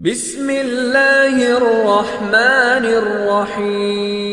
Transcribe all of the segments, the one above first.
بسم اللہ الرحمن الرحیم۔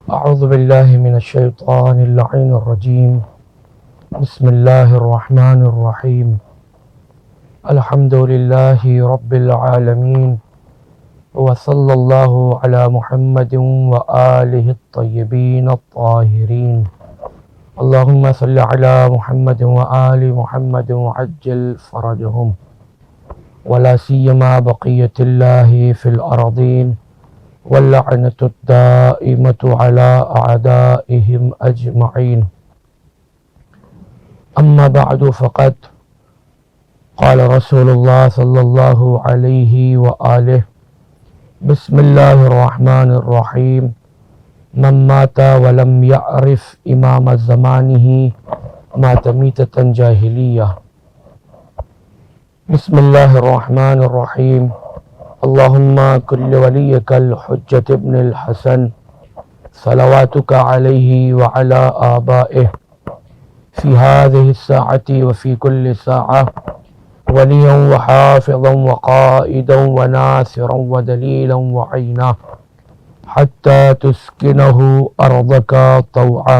اعوذ باللہ من الشیطان اللعین الرجیم، بسم اللہ الرحمن الرحیم، الحمد للہ رب العالمین، وصلی اللہ علی محمد وآلہ الطیبین الطاہرین، اللہم صلی علی محمد وآل محمد وعجل فرجہم، ولا سیما بقیت اللہ فی الارضین، واللعنة الدائمة على أعدائهم أجمعين. أما بعد فقد قال رسول الله صلى الله عليه وآله: بسم الله الرحمن الرحيم، من مات ولم يعرف إمام زمانه مات ميتة جاهلية. بسم الله الرحمن الرحيم، اللهم كل وليك الحجة ابن الحسن صلواتك عليه وعلى آبائه في هذه الساعة وفي كل ساعة وليا وحافظا وقائدا وناصرا ودليلا وعينا حتى تسكنه أرضك طوعا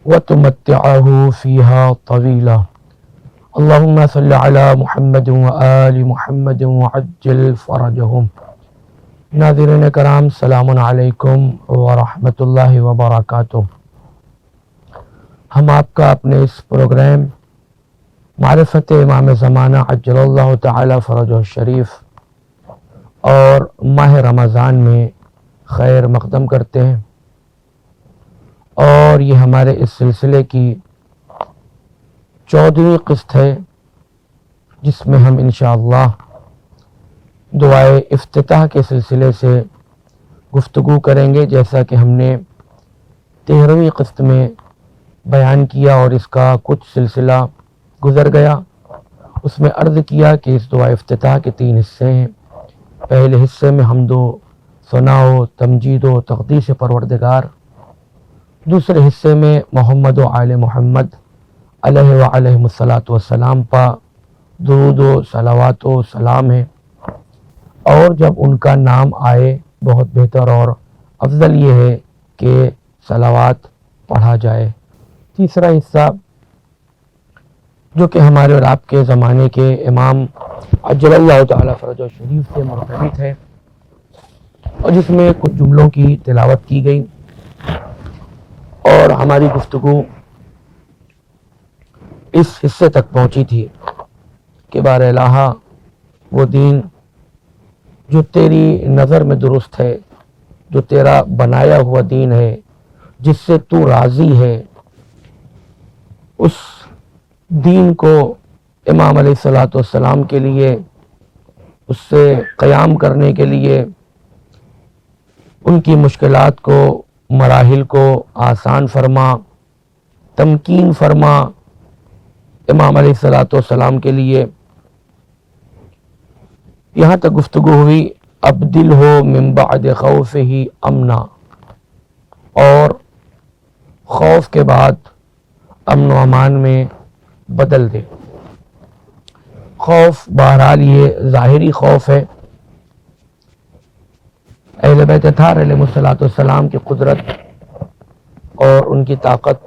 وتمتعه فيها طويلا. اللهم صل على محمد وآل محمد وعجل فرجهم. ناظرین کرام، السلام علیکم ورحمۃ اللہ وبرکاتہ۔ ہم آپ کا اپنے اس پروگرام معرفت امام زمانہ عجل اللہ تعالی فرجہ الشریف اور ماہ رمضان میں خیر مقدم کرتے ہیں، اور یہ ہمارے اس سلسلے کی 14ویں قسط ہے، جس میں ہم انشاءاللہ دعائے افتتاح کے سلسلے سے گفتگو کریں گے، جیسا کہ ہم نے 13ویں قسط میں بیان کیا اور اس کا کچھ سلسلہ گزر گیا۔ اس میں عرض کیا کہ اس دعائے افتتاح کے 3 حصے ہیں۔ پہلے حصے میں حمد و ثنا و تمجید و تقدیس پروردگار، دوسرے حصے میں محمد و آل محمد علیہ وعلیہم الصلاۃ والسلام پا درود و صلوات و سلام ہے، اور جب ان کا نام آئے بہت بہتر اور افضل یہ ہے کہ صلوات پڑھا جائے۔ تیسرا حصہ جو کہ ہمارے اور آپ کے زمانے کے امام عجل اللہ تعالی فرجہ شریف سے مرتبط ہے، اور جس میں کچھ جملوں کی تلاوت کی گئی، اور ہماری گفتگو اس حصے تک پہنچی تھی کہ بار الہا وہ دین جو تیری نظر میں درست ہے، جو تیرا بنایا ہوا دین ہے، جس سے تو راضی ہے، اس دین کو امام علیہ الصلوۃ والسلام کے لیے، اس سے قیام کرنے کے لیے ان کی مشکلات کو، مراحل کو آسان فرما، تمکین فرما امام علیہ الصلوۃ والسلام کے لیے۔ یہاں تک گفتگو ہوئی ابدل ہو من بعد خوف ہی امنا، اور خوف کے بعد امن و امان میں بدل دے۔ خوف بہرحال یہ ظاہری خوف ہے، اہل بیت اطہار علیہ الصلوۃ والسلام کی قدرت اور ان کی طاقت،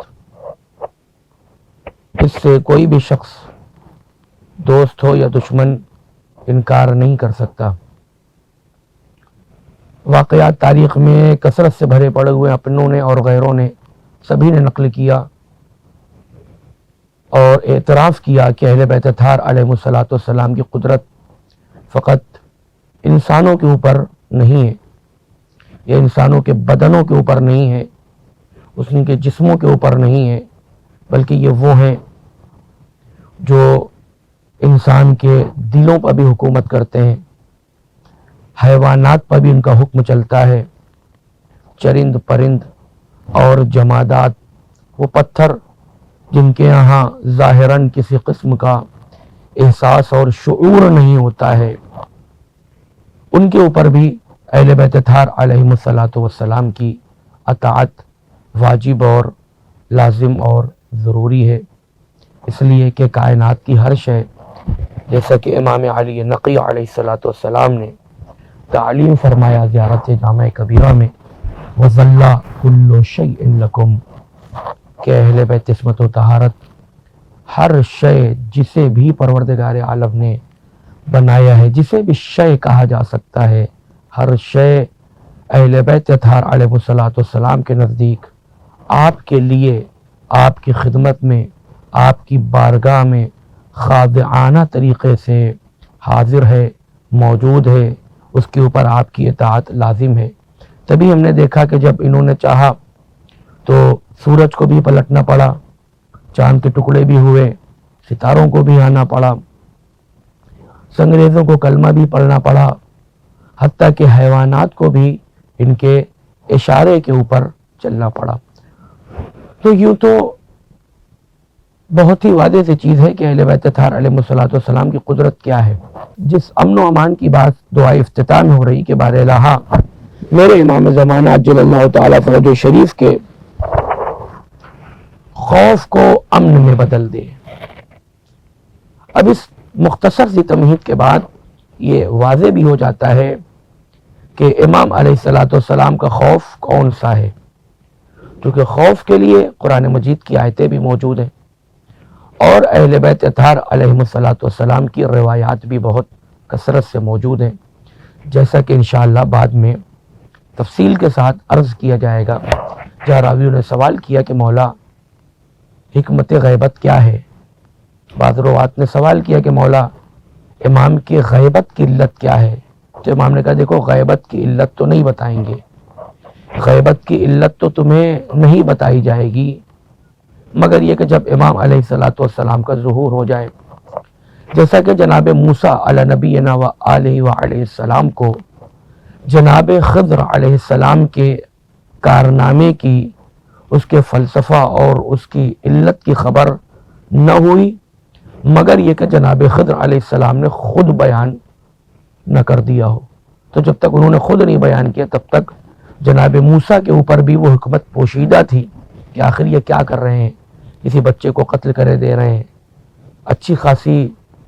اس سے کوئی بھی شخص دوست ہو یا دشمن انکار نہیں کر سکتا۔ واقعات تاریخ میں کثرت سے بھرے پڑے ہوئے، اپنوں نے اور غیروں نے سبھی نے نقل کیا اور اعتراف کیا کہ اہل بیت اطہار علیہ الصلوۃ والسلام کی قدرت فقط انسانوں کے اوپر نہیں ہے، یہ انسانوں کے بدنوں کے اوپر نہیں ہے، ان کے جسموں کے اوپر نہیں ہے، بلکہ یہ وہ ہیں جو انسان کے دلوں پر بھی حکومت کرتے ہیں، حیوانات پر بھی ان کا حکم چلتا ہے، چرند پرند اور جمادات، وہ پتھر جن کے یہاں ظاہراً کسی قسم کا احساس اور شعور نہیں ہوتا ہے، ان کے اوپر بھی اہل بیت اطہار علیہم الصلاۃ والسلام کی اطاعت واجب اور لازم اور ضروری ہے، اس لیے کہ کائنات کی ہر شے، جیسا کہ امام علی نقی علیہ الصلاۃ والسلام نے تعلیم فرمایا زیارت جامع کبیرہ میں، وَظَلَّ كُلُّ شَيْءٍ لَكُمْ، کہ اہل بیت عصمت و طہارت ہر شے جسے بھی پروردگار عالم نے بنایا ہے، جسے بھی شے کہا جا سکتا ہے، ہر شے اہل بیت اطہار علیہ الصلاۃ والسلام کے نزدیک آپ کے لیے، آپ کی خدمت میں، آپ کی بارگاہ میں خاضعانہ طریقے سے حاضر ہے، موجود ہے، اس کے اوپر آپ کی اطاعت لازم ہے۔ تبھی ہم نے دیکھا کہ جب انہوں نے چاہا تو سورج کو بھی پلٹنا پڑا، چاند کے ٹکڑے بھی ہوئے، ستاروں کو بھی آنا پڑا، سنگریزوں کو کلمہ بھی پڑھنا پڑا، حتیٰ کہ حیوانات کو بھی ان کے اشارے کے اوپر چلنا پڑا۔ تو یوں تو بہت ہی واضح سی چیز ہے کہ اہل بیت اطہار علیہ الصلوۃ والسلام کی قدرت کیا ہے۔ جس امن و امان کی بات دعائے افتتاح میں ہو رہی کہ بار الہا میرے امام زمانہ عجل اللہ تعالیٰ فرجہ شریف کے خوف کو امن میں بدل دے۔ اب اس مختصر سی تمہید کے بعد یہ واضح بھی ہو جاتا ہے کہ امام علیہ الصلوۃ والسلام کا خوف کون سا ہے، کیونکہ خوف کے لیے قرآن مجید کی آیتیں بھی موجود ہیں اور اہل بیت اطہار علیہ الصلوۃ والسلام کی روایات بھی بہت کثرت سے موجود ہیں، جیسا کہ انشاءاللہ بعد میں تفصیل کے ساتھ عرض کیا جائے گا۔ جہاں راویوں نے سوال کیا کہ مولا حکمت غیبت کیا ہے، بعض روات نے سوال کیا کہ مولا امام کی غیبت کی علت کیا ہے، تو امام نے کہا دیکھو غیبت کی علت تو نہیں بتائیں گے، غیبت کی علت تو تمہیں نہیں بتائی جائے گی مگر یہ کہ جب امام علیہ الصلوۃ والسلام کا ظہور ہو جائے، جیسا کہ جناب موسیٰ علی نبینا و آلہ و علیہ السلام کو جناب خضر علیہ السلام کے کارنامے کی، اس کے فلسفہ اور اس کی علت کی خبر نہ ہوئی مگر یہ کہ جناب خضر علیہ السلام نے خود بیان نہ کر دیا ہو، تو جب تک انہوں نے خود نہیں بیان کیا تب تک جناب موسیٰ کے اوپر بھی وہ حکمت پوشیدہ تھی کہ آخر یہ کیا کر رہے ہیں، کسی بچے کو قتل کرے دے رہے ہیں، اچھی خاصی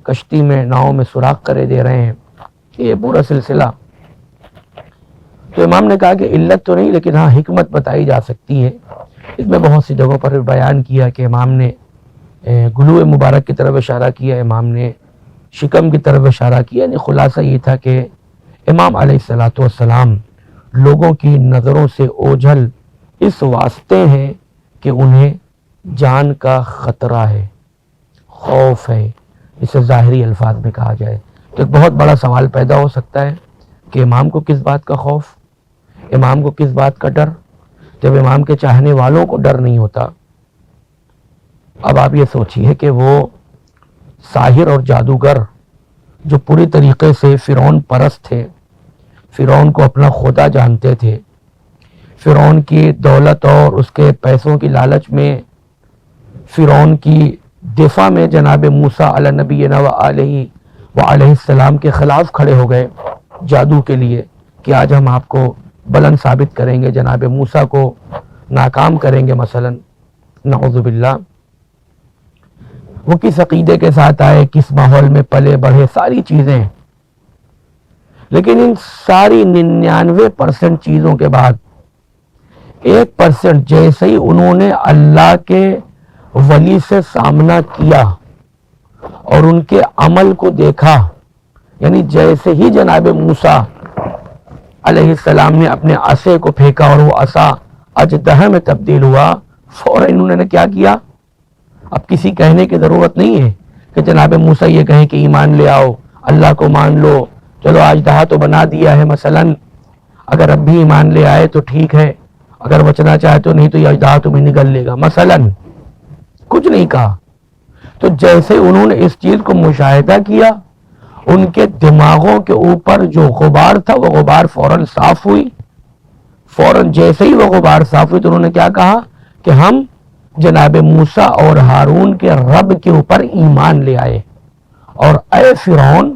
کشتی میں ناؤں میں سوراخ کرے دے رہے ہیں، یہ پورا سلسلہ۔ تو امام نے کہا کہ علت تو نہیں لیکن ہاں حکمت بتائی جا سکتی ہے۔ اس میں بہت سی جگہوں پر بیان کیا کہ امام نے گلو مبارک کی طرف اشارہ کیا، امام نے شکم کی طرف اشارہ کیا، یعنی خلاصہ یہ تھا کہ امام علیہ الصلوۃ والسلام لوگوں کی نظروں سے اوجھل اس واسطے ہیں کہ انہیں جان کا خطرہ ہے، خوف ہے، اسے ظاہری الفاظ میں کہا جائے تو ایک بہت بڑا سوال پیدا ہو سکتا ہے کہ امام کو کس بات کا خوف، امام کو کس بات کا ڈر، جب امام کے چاہنے والوں کو ڈر نہیں ہوتا۔ اب آپ یہ سوچئے کہ وہ ساحر اور جادوگر جو پوری طریقے سے فرعون پرست تھے، فرعون کو اپنا خدا جانتے تھے، فرعون کی دولت اور اس کے پیسوں کی لالچ میں فرعون کی دفاع میں جناب موسیٰ علی نبینا و علیہ السلام کے خلاف کھڑے ہو گئے جادو کے لیے کہ آج ہم آپ کو بلند ثابت کریں گے، جناب موسیٰ کو ناکام کریں گے مثلا، نعوذ باللہ۔ وہ کس عقیدے کے ساتھ آئے، کس ماحول میں پلے بڑھے، ساری چیزیں، لیکن ان ساری 99% چیزوں کے بعد 1% جیسے ہی انہوں نے اللہ کے ولی سے سامنا کیا اور ان کے عمل کو دیکھا، یعنی جیسے ہی جناب موسیٰ علیہ السلام نے اپنے عصا کو پھینکا اور وہ عصا اژدہا میں تبدیل ہوا، فوراً انہوں نے کیا کیا؟ اب کسی کہنے کی ضرورت نہیں ہے کہ جناب موسیٰ یہ کہیں کہ ایمان لے آؤ، اللہ کو مان لو، چلو اژدہا تو بنا دیا ہے مثلا، اگر اب بھی ایمان لے آئے تو ٹھیک ہے، اگر بچنا چاہے تو، نہیں تو یہ اژدہا تمہیں نگل لے گا، مثلاً کچھ نہیں کہا. تو جیسے انہوں نے اس چیز کو مشاہدہ کیا، ان کے دماغوں کے اوپر جو غبار تھا وہ غبار فوراً صاف ہوئی. فوراً جیسے ہی وہ غبار صاف ہوئی تو انہوں نے کیا کہا کہ ہم جناب موسیٰ اور ہارون کے رب کے اوپر ایمان لے آئے، اور اے فرعون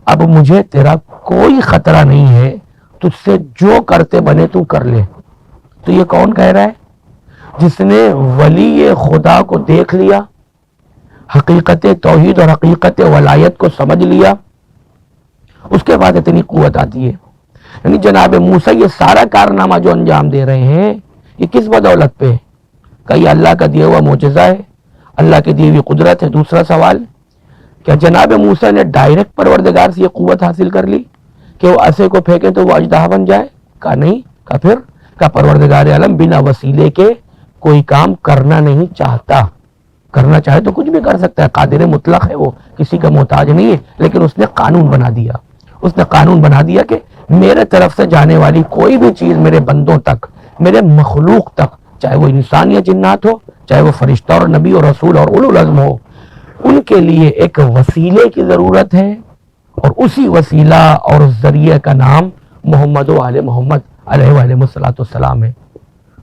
اب مجھے تیرا کوئی خطرہ نہیں ہے، تجھ سے جو کرتے بنے تو کر لے. تو یہ کون کہہ رہا ہے؟ جس نے ولی خدا کو دیکھ لیا، حقیقت توحید اور حقیقت ولایت کو سمجھ لیا، اس کے بعد اتنی قوت آتی ہے. یعنی جناب موسیٰ یہ سارا کارنامہ جو انجام دے رہے ہیں یہ کس بدولت پہ؟ کہ یہ اللہ کا دیا ہوا معجزہ ہے، اللہ کی دی ہوئی قدرت ہے. دوسرا سوال، کیا جناب موسیٰ نے ڈائریکٹ پروردگار سے یہ قوت حاصل کر لی کہ وہ عصا کو پھینکے تو وہ اژدہا بن جائے؟ کہا نہیں. کہا پھر؟ کہا پروردگار عالم بنا وسیلے کے کوئی کام کرنا نہیں چاہتا. کرنا چاہے تو کچھ بھی کر سکتا ہے، قادر مطلق ہے، وہ کسی کا محتاج نہیں ہے. لیکن اس نے قانون بنا دیا، اس نے قانون بنا دیا کہ میرے طرف سے جانے والی کوئی بھی چیز میرے بندوں تک، میرے مخلوق تک، چاہے وہ انسان یا جنات ہو، چاہے وہ فرشتہ اور نبی اور رسول اور اولو العزم ہو، ان کے لیے ایک وسیلے کی ضرورت ہے، اور اسی وسیلہ اور ذریعے کا نام محمد و آل محمد علیہ وآلہ السلام ہے.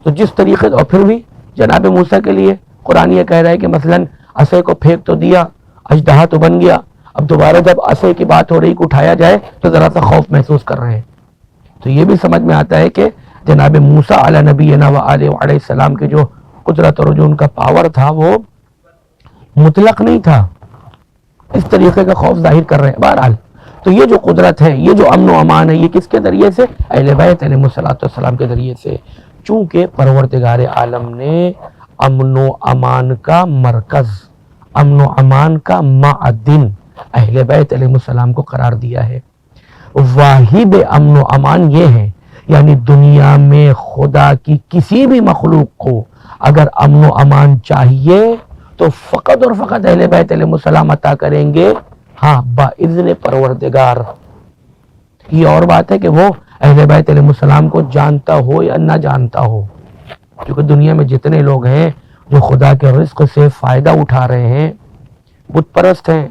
تو جس طریقے، اور پھر بھی جناب موسیٰ کے لیے قرآن یہ کہہ رہا ہے کہ مثلاً عصا کو پھینک تو دیا، اژدہا تو بن گیا، اب دوبارہ جب عصا کی بات ہو رہی کہ اٹھایا جائے تو ذرا سا خوف محسوس کر رہے ہیں. تو یہ بھی سمجھ میں آتا ہے کہ جناب موسیٰ علی نبینا و آلہ علیہ السلام کے جو قدرت اور جو ان کا پاور تھا وہ مطلق نہیں تھا، اس طریقے کا خوف ظاہر کر رہے ہیں. بہرحال تو یہ جو قدرت ہے، یہ جو امن و امان ہے، یہ کس کے ذریعے سے؟ اہل بیت علیہ السلام کے ذریعے سے. چونکہ پروردگار عالم نے امن و امان کا مرکز، امن و امان کا معدن اہل بیت علیہ السلام کو قرار دیا ہے. واحد امن و امان یہ ہے، یعنی دنیا میں خدا کی کسی بھی مخلوق کو اگر امن و امان چاہیے تو فقط اور فقط اہل بیت علیہ السلام عطا کریں گے، ہاں باذن پروردگار. یہ اور بات ہے کہ وہ اہل بیت علیہ السلام کو جانتا ہو یا نہ جانتا ہو، کیونکہ دنیا میں جتنے لوگ ہیں جو خدا کے رزق سے فائدہ اٹھا رہے ہیں، بت پرست ہیں،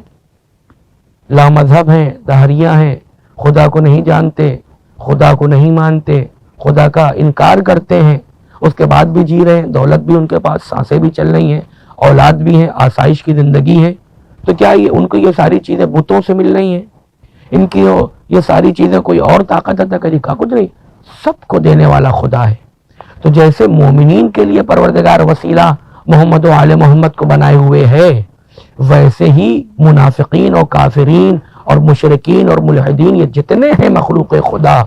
لامذہب ہیں، دہریہ ہیں، خدا کو نہیں جانتے، خدا کو نہیں مانتے، خدا کا انکار کرتے ہیں، اس کے بعد بھی جی رہے ہیں، دولت بھی ان کے پاس، سانسیں بھی چل رہی ہیں، اولاد بھی ہیں، آسائش کی زندگی ہے. تو کیا ان کو یہ ساری چیزیں بتوں سے مل رہی ہیں؟ ان کی یہ ساری چیزیں کوئی اور طاقت عطا کری؟ کا کچھ نہیں، سب کو دینے والا خدا ہے. تو جیسے مومنین کے لیے پروردگار وسیلہ محمد و آل محمد کو بنائے ہوئے ہے، ویسے ہی منافقین اور کافرین اور مشرکین اور ملحدین، یہ جتنے ہیں مخلوق خدا،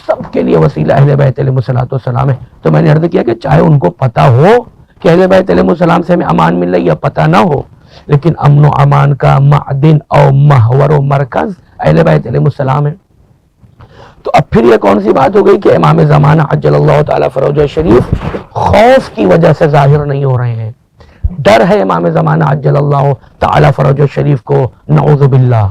سب کے لیے وسیلہ اہل بیت علیہ السلام ہے. تو میں نے عرض کیا کہ چاہے ان کو پتہ ہو کہ اہل بیت علیہ السلام سے ہمیں امان مل رہی ہے یا پتہ نہ ہو، لیکن امن و امان کا معدن اور محور و مرکز اہل بیت علیہ السلام ہے. تو اب پھر یہ کون سی بات ہو گئی کہ امام زمانہ عجل اللہ تعالیٰ فروجہ شریف خوف کی وجہ سے ظاہر نہیں ہو رہے ہیں؟ ڈر ہے امام زمانہ عجل اللہ تعالیٰ فروجہ شریف کو، نعوذ باللہ.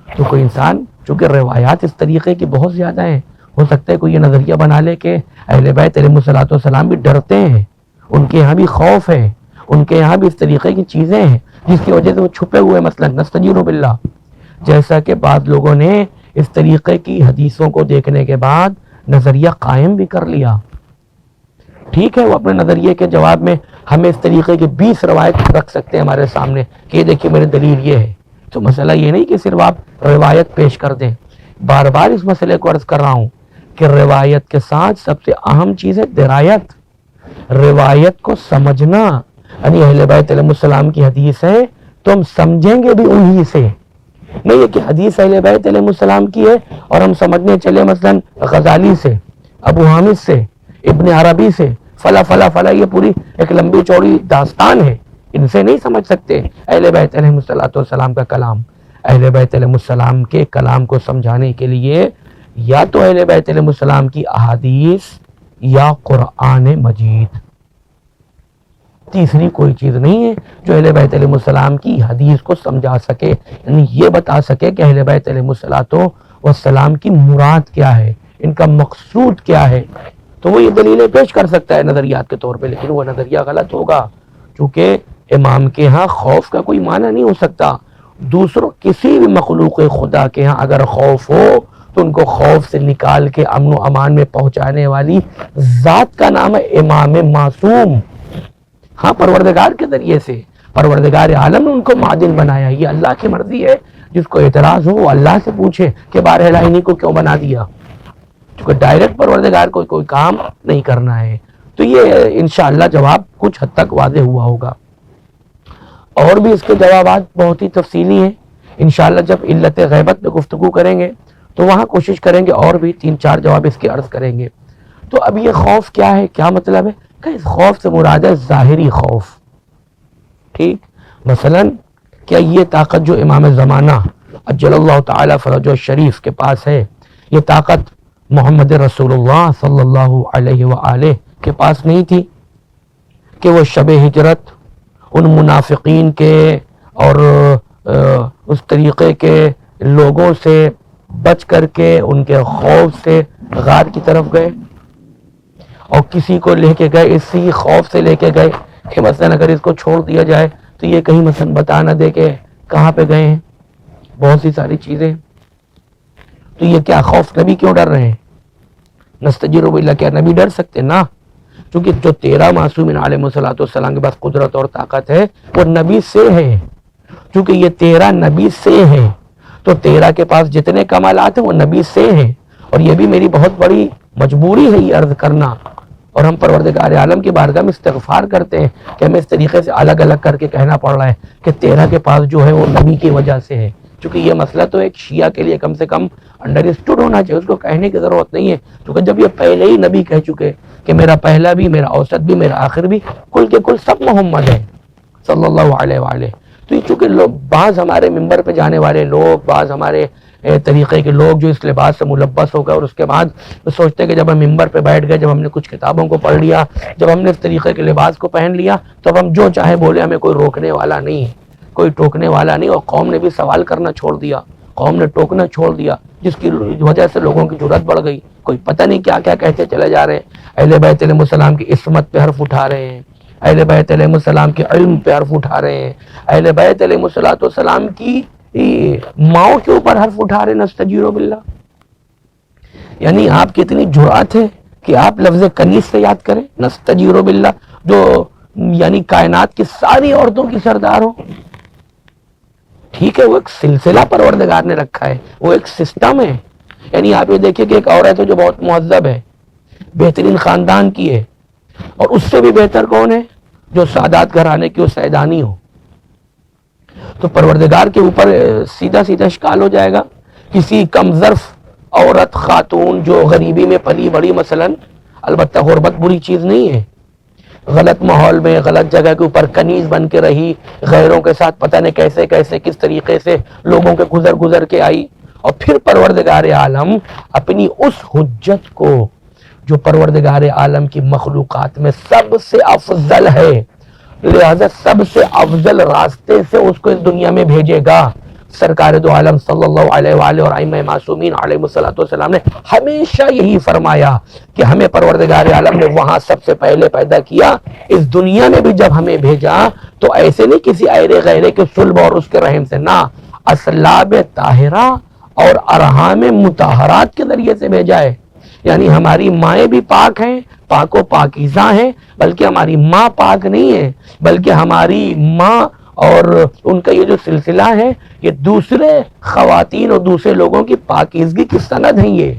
تو کوئی انسان، چونکہ روایات اس طریقے کی بہت زیادہ ہیں، ہو سکتا ہے کوئی یہ نظریہ بنا لے کہ اہل بیت علیہ السلام بھی ڈرتے ہیں، ان کے یہاں بھی خوف ہے، ان کے یہاں بھی اس طریقے کی چیزیں ہیں جس کی وجہ سے وہ چھپے ہوئے، مثلا نستجیر باللہ. جیسا کہ بعض لوگوں نے اس طریقے کی حدیثوں کو دیکھنے کے بعد نظریہ قائم بھی کر لیا. ٹھیک ہے، وہ اپنے نظریے کے جواب میں ہمیں اس طریقے کی 20 روایت رکھ سکتے ہیں ہمارے سامنے کہ یہ دیکھیے میری دلیل یہ ہے. تو مسئلہ یہ نہیں کہ صرف آپ روایت پیش کر دیں. بار بار اس مسئلے کو عرض کر رہا ہوں کہ روایت کے ساتھ سب سے اہم چیز ہے درایت، روایت کو سمجھنا. یعنی اہل بیت علیہ السلام کی حدیث ہے تو ہم سمجھیں گے بھی انہی سے، نہیں یہ کہ حدیث اہل بیت علیہ السلام کی ہے اور ہم سمجھنے چلے مثلا غزالی سے، ابو حامد سے، ابن عربی سے، فلا فلا فلا، یہ پوری ایک لمبی چوڑی داستان ہے، ان سے نہیں سمجھ سکتے اہل بیت علیہ السلام کا کلام. اہل بیت علیہ السلام کے کلام کو سمجھانے کے لیے یا تو اہل بیت علیہ السلام کی احادیث یا قرآن مجید، تیسری کوئی چیز نہیں ہے جو اہل بیت علیہ السلام کی حدیث کو سمجھا سکے، یعنی یہ بتا سکے کہ اہل بیت علیہ السلام کی مراد کیا ہے، ان کا مقصود کیا ہے. تو وہ یہ دلیلیں پیش کر سکتا ہے نظریات کے طور پہ، لیکن وہ نظریہ غلط ہوگا، چونکہ امام کے ہاں خوف کا کوئی معنی نہیں ہو سکتا۔ دوسروں کسی بھی مخلوق خدا کے ہاں اگر خوف ہو تو ان کو خوف سے نکال کے امن و امان میں پہنچانے والی ذات کا نام ہے امام معصوم۔ ہاں پروردگار کے ذریعے سے پروردگار عالم نے ان کو معدن بنایا، یہ اللہ کی مرضی ہے۔ جس کو اعتراض ہو وہ اللہ سے پوچھے کہ بارہ انہی کو کیوں بنا دیا، کیونکہ ڈائریکٹ پروردگار کو کوئی کام نہیں کرنا ہے۔ تو یہ انشاءاللہ جواب کچھ حد تک واضح ہوا ہوگا، اور بھی اس کے جوابات بہت ہی تفصیلی ہیں۔ انشاءاللہ جب علت غیبت پہ گفتگو کریں گے تو وہاں کوشش کریں گے اور بھی 3-4 جواب اس کے عرض کریں گے۔ تو اب یہ خوف کیا ہے، کیا مطلب ہے کہ اس خوف سے مراد ہے ظاہری خوف، ٹھیک؟ مثلا کیا یہ طاقت جو امام زمانہ اجل اللہ تعالی فرجہ الشریف کے پاس ہے، یہ طاقت محمد رسول اللہ صلی اللہ علیہ وآلہ کے پاس نہیں تھی کہ وہ شب ہجرت ان منافقین کے اور اس طریقے کے لوگوں سے بچ کر کے ان کے خوف سے غار کی طرف گئے، اور کسی کو لے کے گئے اسی خوف سے لے کے گئے کہ مثلا اگر اس کو چھوڑ دیا جائے تو یہ کہیں مثلا بتا نہ دے کہ کہاں پہ گئے ہیں، بہت سی ساری چیزیں۔ تو یہ کیا خوف، نبی کیوں ڈر رہے ہیں؟ نستجیر باللہ، کیا نبی ڈر سکتے؟ نہ، کیونکہ جو 13 معصومین علیہ الصلوۃ والسلام کے پاس قدرت اور طاقت ہے وہ نبی سے ہے، چونکہ یہ 13 نبی سے ہیں تو 13 کے پاس جتنے کمالات ہیں وہ نبی سے ہیں۔ اور یہ بھی میری بہت بڑی مجبوری ہے یہ عرض کرنا، اور ہم پروردگار عالم کی بارگاہ میں استغفار کرتے ہیں کہ ہمیں اس طریقے سے الگ الگ کر کے کہنا پڑ رہا ہے کہ 13 کے پاس جو ہے وہ نبی کی وجہ سے ہے، چونکہ یہ مسئلہ تو ایک شیعہ کے لیے کم سے کم انڈرسٹوڈ ہونا چاہیے، اس کو کہنے کی ضرورت نہیں ہے، کیونکہ جب یہ پہلے ہی نبی کہہ چکے کہ میرا پہلا بھی، میرا اوسط بھی، میرا آخر بھی، کل کے کل سب محمد ہیں صلی اللہ علیہ وآلہ۔ تو یہ چونکہ لوگ، بعض ہمارے ممبر پہ جانے والے لوگ، بعض ہمارے طریقے کے لوگ جو اس لباس سے ملبس ہو گئے اور اس کے بعد سوچتے ہیں کہ جب ہم ممبر پہ بیٹھ گئے، جب ہم نے کچھ کتابوں کو پڑھ لیا، جب ہم نے اس طریقے کے لباس کو پہن لیا تو اب ہم جو چاہے بولے، ہمیں کوئی روکنے والا نہیں ہے، کوئی ٹوکنے والا نہیں۔ اور قوم نے بھی سوال کرنا چھوڑ دیا، قوم نے ٹوکنا چھوڑ دیا، جس کی وجہ سے لوگوں کی جرات بڑھ گئی، کوئی پتہ نہیں کیا کیا کہتے چلے جا رہے ہیں، اہل بیت علیہ السلام کی عصمت پہ حرف اٹھا رہے ہیں، اہل بیت علیہ السلام کے علم پہ حرف اٹھا رہے ہیں، اہل بیت علیہ السلام کی ماؤں کے اوپر حرف اٹھا رہے ہیں، نستجیر باللہ۔ یعنی آپ کی اتنی جرات ہے کہ آپ لفظ کنیز سے یاد کریں، نستجیر باللہ، جو یعنی کائنات کی ساری عورتوں کی سردار ہو۔ ٹھیک ہے، وہ ایک سلسلہ پروردگار نے رکھا ہے، وہ ایک سسٹم ہے۔ یعنی آپ یہ دیکھیں کہ ایک عورت ہے جو بہت مہذب ہے، بہترین خاندان کی ہے، اور اس سے بھی بہتر کون ہے؟ جو سادات گھرانے کی وہ سیدانی ہو۔ تو پروردگار کے اوپر سیدھا سیدھا اشکال ہو جائے گا۔ کسی کم ظرف عورت، خاتون جو غریبی میں پلی بڑی مثلا، البتہ غربت بری چیز نہیں ہے، غلط ماحول میں غلط جگہ کے اوپر کنیز بن کے رہی، غیروں کے ساتھ پتہ نہیں کیسے کیسے کس طریقے سے لوگوں کے گزر کے آئی، اور پھر پروردگار عالم اپنی اس حجت کو جو پروردگار عالم کی مخلوقات میں سب سے افضل ہے، لہذا سب سے افضل راستے سے اس کو اس دنیا میں بھیجے گا۔ سرکار دو عالم صلی اللہ علیہ وآلہ اور ائمہ معصومین علیہ السلام نے ہمیشہ یہی فرمایا کہ ہمیں پروردگار عالم نے وہاں سب سے پہلے پیدا کیا، اس دنیا میں بھی جب ہمیں بھیجا تو ایسے نہیں کسی ایرے غیرے کے صلب اور اس کے رحم سے، نہ، اصلاب طاہرہ اور ارحام مطہرات کے ذریعے سے بھیجا ہے۔ یعنی ہماری مائیں بھی پاک ہیں، پاک و پاکیزہ ہیں، بلکہ ہماری ماں پاک نہیں ہے، بلکہ ہماری ماں اور ان کا یہ جو سلسلہ ہے یہ دوسرے خواتین اور دوسرے لوگوں کی پاکیزگی کی سند ہیں۔ یہ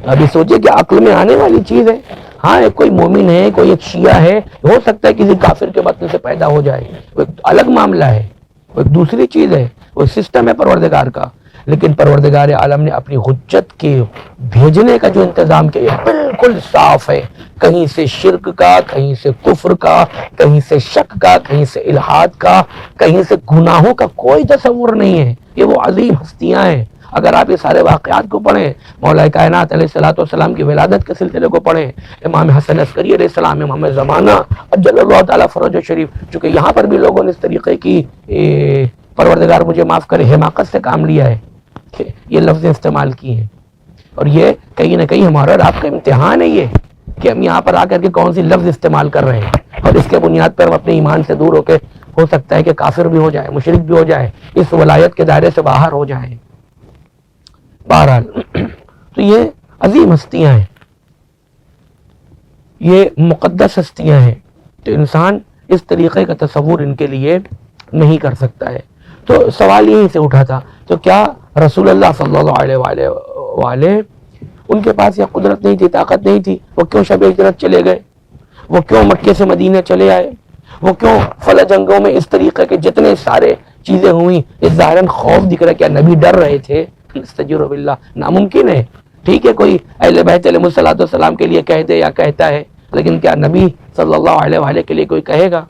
ابھی سوچے کہ عقل میں آنے والی چیز ہے۔ ہاں ایک کوئی مومن ہے، کوئی ایک شیعہ ہے، ہو سکتا ہے کسی کافر کے بطن سے پیدا ہو جائے، وہ ایک الگ معاملہ ہے، وہ ایک دوسری چیز ہے، وہ سسٹم ہے پروردگار کا۔ لیکن پروردگار عالم نے اپنی حجت کے بھیجنے کا جو انتظام کیا بالکل صاف ہے، کہیں سے شرک کا، کہیں سے کفر کا، کہیں سے شک کا، کہیں سے الحاد کا، کہیں سے گناہوں کا کوئی تصور نہیں ہے۔ یہ وہ عظیم ہستیاں ہیں۔ اگر آپ یہ سارے واقعات کو پڑھیں، مولا کائنات علیہ السلام کی ولادت کے سلسلے کو پڑھیں، امام حسن عسکری علیہ السلام، امام زمانہ اجل اللہ تعالیٰ فرج شریف، چونکہ یہاں پر بھی لوگوں نے اس طریقے کی پروردگار مجھے معاف کرے حماقت سے کام لیا ہے کہ یہ لفظ استعمال کی ہیں، اور یہ کہیں نہ کہیں ہمارا اور آپ کا امتحان ہے یہ کہ ہم یہاں پر آ کر کے کون سی لفظ استعمال کر رہے ہیں، اور اس کے بنیاد پر ہم اپنے ایمان سے دور ہو کے ہو سکتا ہے کہ کافر بھی ہو جائے، مشرک بھی ہو جائے، اس ولایت کے دائرے سے باہر ہو جائے۔ بہرحال تو یہ عظیم ہستیاں ہیں، یہ مقدس ہستیاں ہیں، تو انسان اس طریقے کا تصور ان کے لیے نہیں کر سکتا ہے۔ تو سوال یہیں سے اٹھا تھا، تو کیا رسول اللہ صلی اللہ علیہ وآلہ ان کے پاس یہ قدرت نہیں تھی، طاقت نہیں تھی؟ وہ کیوں شب ہجرت چلے گئے؟ وہ کیوں مکے سے مدینہ چلے آئے؟ وہ کیوں فلا جنگوں میں اس طریقے کے جتنے سارے چیزیں ہوئیں، اس ظاہراً خوف دکھ رہا ہے، کیا نبی ڈر رہے تھے؟ استغفر باللہ، ناممکن ہے۔ ٹھیک ہے کوئی اہل بیت علیہ الصلوۃ والسلام کے لیے کہہ دے یا کہتا ہے، لیکن کیا نبی صلی اللہ علیہ وآلہ کے لیے کوئی کہے گا؟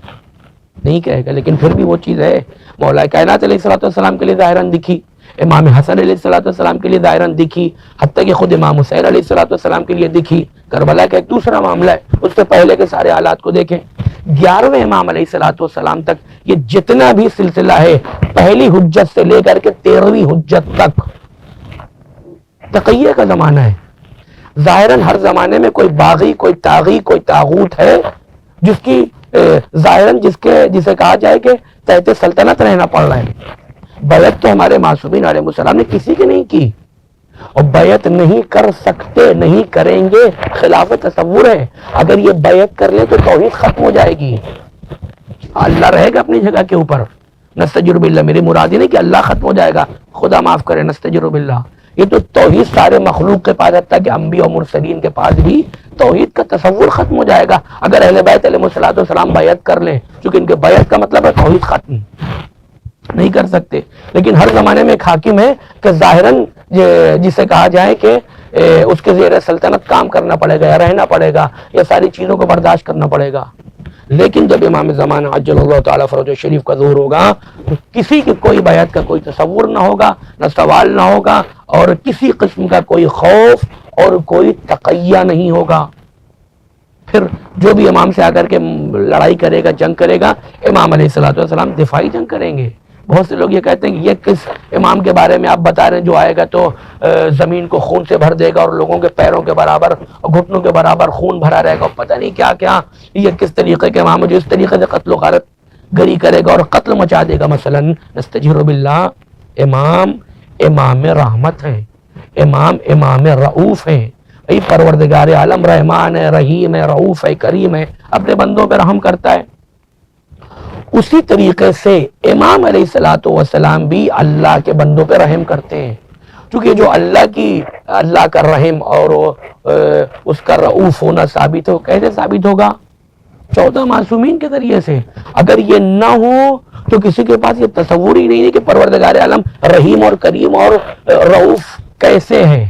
نہیں کہے گا۔ لیکن پھر بھی وہ چیز ہے، مولا کائنات علیہ الصلوۃ والسلام کے لیے ظاہراً دکھی، امام حسن علیہ الصلوۃ والسلام کے لیے ظاہراً دکھی، حتیٰ کہ خود امام حسین علیہ الصلوۃ والسلام کے لیے دکھی۔ کربلا کا ایک دوسرا معاملہ ہے، اس سے پہلے کے سارے حالات کو دیکھیں۔ 11ویں امام علیہ الصلوۃ والسلام تک یہ جتنا بھی سلسلہ ہے، پہلی حجت سے لے کر کے 13ویں حجت تک تقیہ کا زمانہ ہے۔ ظاہراً ہر زمانے میں کوئی باغی، کوئی طاغی، کوئی طاغوت ہے جس کی ظاہراً جسے کہا جائے کہ تحت سلطنت رہنا پڑ رہا ہے۔ بیعت تو ہمارے معصومین علیہ السلام نے کسی کی نہیں کی، اور بیعت نہیں کر سکتے، نہیں کریں گے، خلاف تصور ہے۔ اگر یہ بیعت کر لیں تو توحید ختم ہو جائے گی، اللہ رہے گا اپنی جگہ کے اوپر۔ نستجر باللہ، میری مراد یہ نہیں کہ اللہ ختم ہو جائے گا، خدا معاف کرے، نستجر باللہ۔ یہ تو توحید سارے مخلوق کے پاس، حتیٰ کہ انبیاء و مرسلین کے پاس بھی توحید کا تصور ختم ہو جائے گا اگر اہل بیت علیہ الصلوۃ والسلام بیعت کر لیں، چونکہ ان کے بیعت کا مطلب ہے توحید ختم، نہیں کر سکتے۔ لیکن ہر زمانے میں ایک حاکم ہے کہ ظاہراً جسے کہا جائے کہ اس کے زیر سلطنت کام کرنا پڑے گا یا رہنا پڑے گا یا ساری چیزوں کو برداشت کرنا پڑے گا۔ لیکن جب امام زمانہ عجل اللہ تعالیٰ فرجہ شریف کا ظہور ہوگا تو کسی کی کوئی بیعت کا کوئی تصور نہ ہوگا، نہ سوال نہ ہوگا، اور کسی قسم کا کوئی خوف اور کوئی تقیہ نہیں ہوگا۔ پھر جو بھی امام سے آ کر کے لڑائی کرے گا، جنگ کرے گا، امام علیہ الصلوۃ والسلام دفاعی جنگ کریں گے۔ بہت سے لوگ یہ کہتے ہیں کہ یہ کس امام کے بارے میں آپ بتا رہے ہیں جو آئے گا تو زمین کو خون سے بھر دے گا اور لوگوں کے پیروں کے برابر اور گھٹنوں کے برابر خون بھرا رہے گا، پتہ نہیں کیا کیا، یہ کس طریقے کے امام ہے جو اس طریقے سے قتل و غارت گری کرے گا اور قتل مچا دے گا۔ مثلا نستجیر باللہ، امام رحمت ہیں، امام رعوف ہیں، ای پروردگار عالم رحمان ہے، رحیم ہے، رعوف ہے، کریم ہے، اپنے بندوں پہ رحم کرتا ہے۔ اسی طریقے سے امام علیہ الصلوۃ والسلام بھی اللہ کے بندوں پہ رحم کرتے ہیں، کیونکہ جو اللہ کا رحم اور اس کا رعوف ہونا ثابت ہو، کیسے ثابت ہوگا؟ 14 معصومین کے ذریعے سے۔ اگر یہ نہ ہو تو کسی کے پاس یہ تصور ہی نہیں ہے کہ پروردگار عالم رحیم اور کریم اور رعوف کیسے ہے۔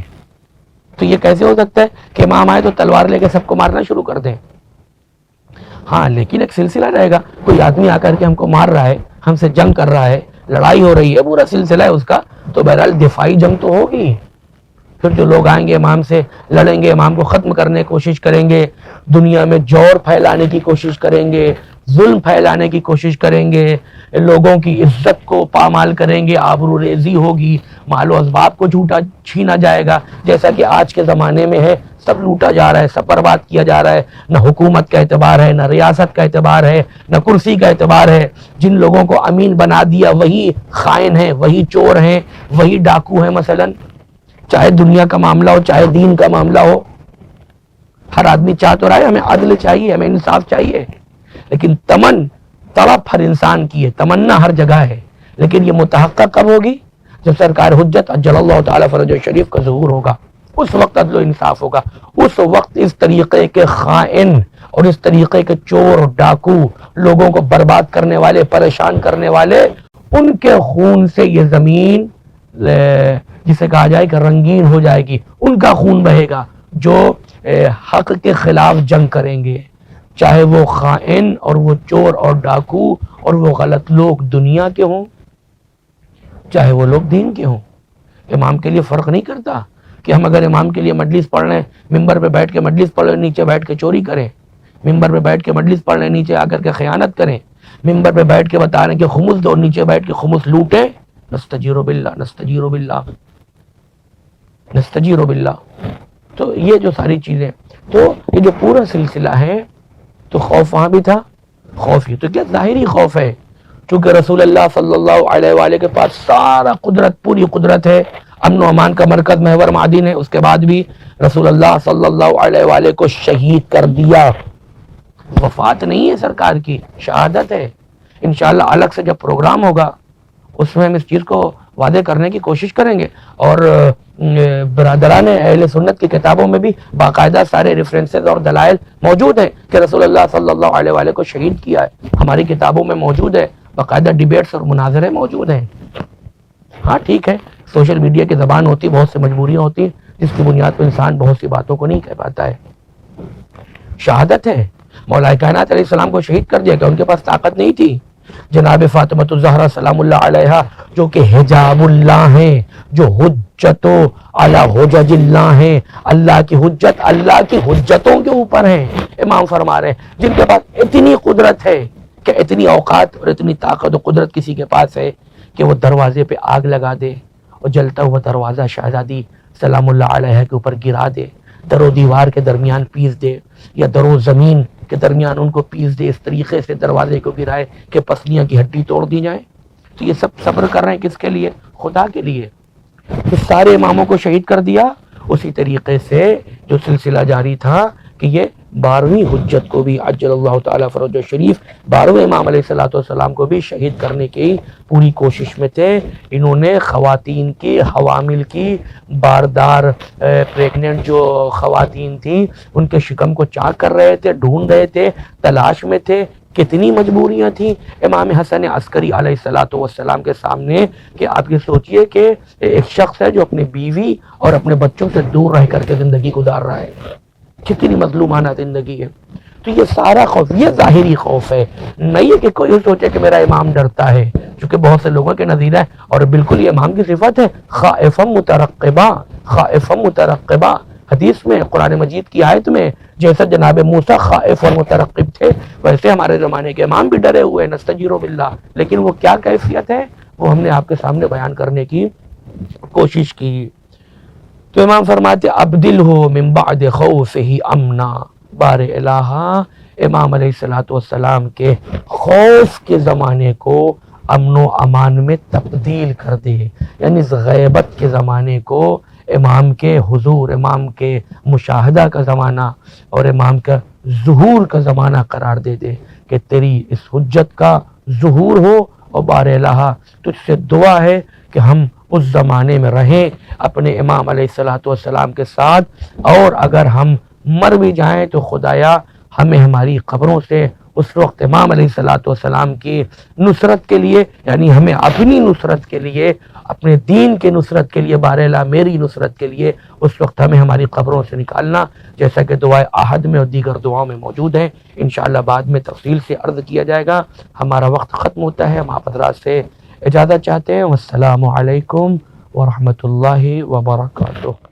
تو یہ کیسے ہو سکتا ہے کہ امام آئے تو تلوار لے کے سب کو مارنا شروع کر دیں؟ ہاں، لیکن ایک سلسلہ رہے گا، کوئی آدمی آ کر کے ہم کو مار رہا ہے، ہم سے جنگ کر رہا ہے، لڑائی ہو رہی ہے، پورا سلسلہ ہے اس کا، تو بہرحال دفاعی جنگ تو ہوگی۔ پھر جو لوگ آئیں گے امام سے لڑیں گے، امام کو ختم کرنے کی کوشش کریں گے، دنیا میں جور پھیلانے کی کوشش کریں گے، ظلم پھیلانے کی کوشش کریں گے، لوگوں کی عزت کو پامال کریں گے، آبرو ریزی ہوگی، مال و اسباب کو جھوٹا چھینا جائے گا، جیسا کہ آج کے زمانے میں ہے، سب لوٹا جا رہا ہے، سب برباد کیا جا رہا ہے، نہ حکومت کا اعتبار ہے، نہ ریاست کا اعتبار ہے، نہ کرسی کا اعتبار ہے۔ جن لوگوں کو امین بنا دیا وہی خائن ہیں، وہی چور ہیں، وہی ڈاکو ہیں۔ مثلا چاہے دنیا کا معاملہ ہو، چاہے دین کا معاملہ ہو، ہر آدمی چاہ تو رہا ہے ہمیں عدل چاہیے، ہمیں انصاف چاہیے، لیکن تڑپ ہر انسان کی ہے، تمنا ہر جگہ ہے، لیکن یہ متحقق کب ہوگی؟ جب سرکار حجت عجل اللہ تعالیٰ فرجہ شریف کا ظہور ہوگا، اس وقت عدل و انصاف ہوگا، اس وقت اس طریقے کے خائن اور اس طریقے کے چور ڈاکو، لوگوں کو برباد کرنے والے، پریشان کرنے والے، ان کے خون سے یہ زمین جسے کہا جائے کہ رنگین ہو جائے گی، ان کا خون بہے گا جو حق کے خلاف جنگ کریں گے، چاہے وہ خائن اور وہ چور اور ڈاکو اور وہ غلط لوگ دنیا کے ہوں، چاہے وہ لوگ دین کے ہوں۔ امام کے لیے فرق نہیں کرتا کہ ہم اگر امام کے لیے مجلس پڑھ رہے ہیں، ممبر پہ بیٹھ کے مجلس پڑھ رہے ہیں، نیچے بیٹھ کے چوری کریں، ممبر پہ بیٹھ کے مجلس پڑھ رہے ہیں، نیچے آ کر کے خیانت کریں، ممبر پہ بیٹھ کے بتا رہے ہیں کہ خمس دو، نیچے بیٹھ کے خمس لوٹیں، نستجیر باللہ، نستجیر باللہ۔ نستجیر باللہ. تو یہ جو ساری چیزیں، تو یہ جو پورا سلسلہ ہے، تو خوف وہاں بھی تھا، خوف یہ تو کیا ظاہری خوف ہے، چونکہ رسول اللہ صلی اللہ علیہ وآلہ کے پاس سارا قدرت، پوری قدرت ہے، امن و امان کا مرکز محور معدن ہے، اس کے بعد بھی رسول اللہ صلی اللہ علیہ وآلہ کو شہید کر دیا. وفات نہیں ہے سرکار کی، شہادت ہے. انشاءاللہ الگ سے جب پروگرام ہوگا اس میں ہم اس چیز کو واضح کرنے کی کوشش کریں گے. اور برادران اہل سنت کی کتابوں میں بھی باقاعدہ سارے ریفرنسز اور دلائل موجود ہیں کہ رسول اللہ صلی اللہ علیہ وآلہ کو شہید کیا ہے. ہماری کتابوں میں موجود ہے، باقاعدہ ڈیبیٹس اور مناظرے موجود ہیں. ہاں ٹھیک ہے، سوشل میڈیا کی زبان ہوتی، بہت سی مجبوریاں ہوتی ہیں جس کی بنیاد پر انسان بہت سی باتوں کو نہیں کہہ پاتا ہے. شہادت ہے. مولا کائنات علیہ السلام کو شہید کر دیا کہ ان کے پاس طاقت نہیں تھی. جناب فاطمہ الزہرا سلام اللہ علیہا جو کہ حجاب اللہ ہیں، جو حجت علی حجج اللہ ہیں، اللہ کی حجت اللہ کی حجتوں کے اوپر ہیں. امام فرما رہے ہیں جن کے پاس اتنی قدرت ہے کہ اتنی اوقات اور اتنی طاقت و قدرت کسی کے پاس ہے کہ وہ دروازے پہ آگ لگا دے اور جلتا ہوا دروازہ شہزادی سلام اللہ علیہ کے اوپر گرا دے، در و دیوار کے درمیان پیس دے، یا در و زمین کے درمیان ان کو پیس دے، اس طریقے سے دروازے کو گرائے کہ پسلیاں کی ہڈی توڑ دی جائے. تو یہ سب صبر کر رہے ہیں کس کے لیے؟ خدا کے لیے. تو سارے اماموں کو شہید کر دیا. اسی طریقے سے جو سلسلہ جاری تھا کہ یہ 12ویں حجت کو بھی عجل اللہ تعالیٰ فرج شریف 12ویں امام علیہ الصلوۃ والسلام کو بھی شہید کرنے کی پوری کوشش میں تھے. انہوں نے خواتین کی، حوامل کی، باردار پریگننٹ جو خواتین تھیں ان کے شکم کو چاک کر رہے تھے، ڈھونڈ رہے تھے، تلاش میں تھے. کتنی مجبوریاں تھیں امام حسن عسکری علیہ الصلوۃ والسلام کے سامنے کہ آپ یہ سوچئے کہ ایک شخص ہے جو اپنی بیوی اور اپنے بچوں سے دور رہ کر کے زندگی گزار رہا ہے. کتنی مظلومانہ زندگی ہے. تو یہ سارا خوف یہ ظاہری خوف ہے، نہیں ہے کہ کوئی سوچے کہ میرا امام ڈرتا ہے، چونکہ بہت سے لوگوں کے نظیر ہے اور بالکل یہ امام کی صفت ہے، خائفا مترقبہ، خائفا مترقبہ. حدیث میں قرآن مجید کی آیت میں جیسا جناب موسیٰ خائف اور مترقب تھے ویسے ہمارے زمانے کے امام بھی ڈرے ہوئے، نستجیر باللہ. لیکن وہ کیا کیفیت ہے وہ ہم نے آپ کے سامنے بیان کرنے کی کوشش کی. تو امام فرماتے ابدل ہو من بعد خوف ہی امنا. بار الہ امام علیہ الصلوۃ والسلام کے خوف کے زمانے کو امن و امان میں تبدیل کر دے، یعنی اس غیبت کے زمانے کو امام کے حضور، امام کے مشاہدہ کا زمانہ اور امام کا ظہور کا زمانہ قرار دے دے کہ تیری اس حجت کا ظہور ہو. اور بار الہ تجھ سے دعا ہے کہ ہم اس زمانے میں رہیں اپنے امام علیہ الصلوۃ والسلام کے ساتھ، اور اگر ہم مر بھی جائیں تو خدایا ہمیں ہماری قبروں سے اس وقت امام علیہ الصلوۃ والسلام کی نصرت کے لیے، یعنی ہمیں اپنی نصرت کے لیے، اپنے دین کے نصرت کے لیے، بار الہ میری نصرت کے لیے اس وقت ہمیں ہماری قبروں سے نکالنا، جیسا کہ دعائے عہد میں اور دیگر دعاؤں میں موجود ہیں. انشاءاللہ بعد میں تفصیل سے عرض کیا جائے گا. ہمارا وقت ختم ہوتا ہے، ہم آپ حضرات سے اجازت چاہتے ہیں. والسلام علیکم ورحمۃ اللہ وبرکاتہ.